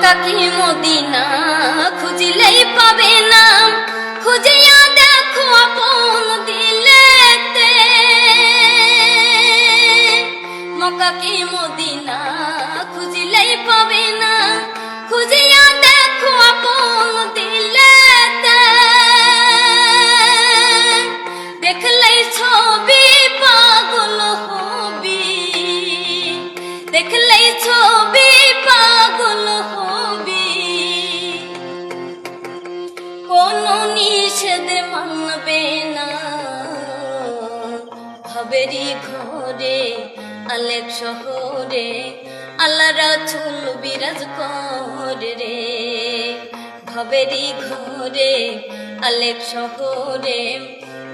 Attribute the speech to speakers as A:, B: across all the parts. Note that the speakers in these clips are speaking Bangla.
A: মক্কা কি মদিনা খুঁজিলেই পাবে না, খুঁজিয়া দেখো আপন দিলেতে। মক্কা কি মদিনা খুঁজিলেই পাবে না, খুঁজিয়া দেখো আপন দিলেতে। দেখলেই ছবি পাগল হবি, দেখলেই ছবি পাগল হবি। কোনো নিষেধ মানবে না, ভবেরই ঘরে আলেক শহরে আল্লাহ রাসূল বিরাজ করে রে। ভবেরই ঘরে আলেক শহরে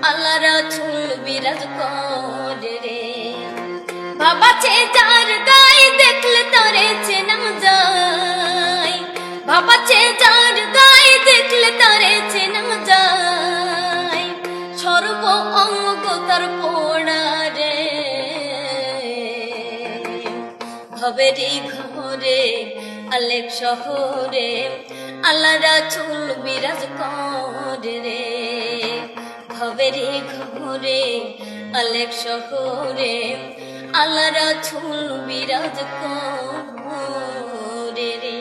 A: আল্লাহ রাসূল বিরাজ করে রে। ভাবাছে যার গায়ে দেখলে তারে চেনা যায়, ভাবাছে যার গায়ে দেখলে তারে চেনা যায়। সর্ব অঙ্গ তার পোড়া রে। ভবেরই ঘরে আলেক শহরে আল্লাহ রাসূল বিরাজ করে রে। ভবেরই ঘরে আলেক শহরে আল্লাহ রাসূল বিরাজ করে রে।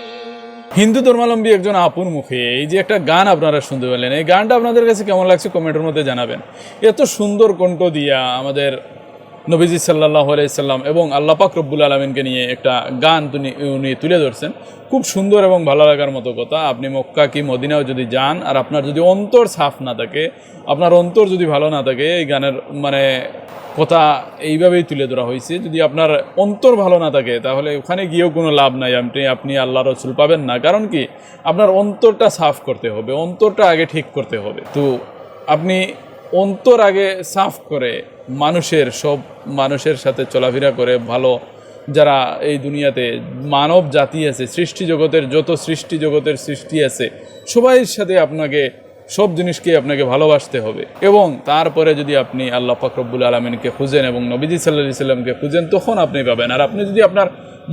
B: হিন্দু ধর্মাবলম্বী একজন আপুর মুখে এই যে একটা গান আপনারা শুনতে পেলেন, এই গানটা আপনাদের কাছে কেমন লাগছে কমেন্টের মধ্যে জানাবেন। এত সুন্দর কণ্ঠ দিয়া আমাদের নবীজি সাল্লাল্লাহু আলাইহি সাল্লাম এবং আল্লাহ পাক রব্বুল আলামিনকে নিয়ে একটা গান উনি তুলে ধরছেন। খুব সুন্দর এবং ভালো লাগার মতো কথা। আপনি মক্কা কি মদিনাও যদি যান আর আপনার যদি অন্তর সাফ না থাকে, আপনার অন্তর যদি ভালো না থাকে, এই গানের মানে কথা এইভাবেই তুলে ধরা হয়েছে। যদি আপনার অন্তর ভালো না থাকে তাহলে ওখানে গিয়েও কোনো লাভ নাই, আপনি আল্লাহ রসুল পাবেন না। কারণ কি, আপনার অন্তরটা সাফ করতে হবে, অন্তরটা আগে ঠিক করতে হবে। তো আপনি অন্তর আগে সাফ করে মানুষের সাথে চলাফেরা করে ভালো, যারা এই দুনিয়াতে মানব জাতি আছে, সৃষ্টি জগতের যত সৃষ্টি আছে, সবাইয়ের সাথে আপনাকে সব জিনিসকে আপনাকে ভালোবাসতে হবে। এবং তারপরে যদি আপনি আল্লাহ পাক রব্বুল আলামিনকে খুঁজেন এবং নবীজি সাল্লাল্লাহু আলাইহি সাল্লামকে খুঁজেন, তখন আপনি পাবেন। আর আপনি যদি আপনার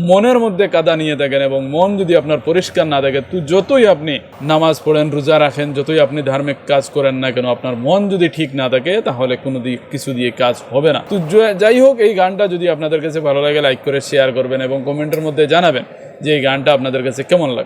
B: মনের মধ্যে কাদা নিয়ে থাকেন এবং মন যদি আপনার পরিষ্কার না থাকে, তো যতই আপনি নামাজ পড়েন, রোজা রাখেন, যতই আপনি ধার্মিক কাজ করেন না কেন, আপনার মন যদি ঠিক না থাকে তাহলে কোনো কিছু দিয়ে কাজ হবে না। তো যাই হোক, এই গানটা যদি আপনাদের কাছে ভালো লাগে লাইক করে শেয়ার করবেন এবং কমেন্টের মধ্যে জানাবেন যে এই গানটা আপনাদের কাছে কেমন লাগে।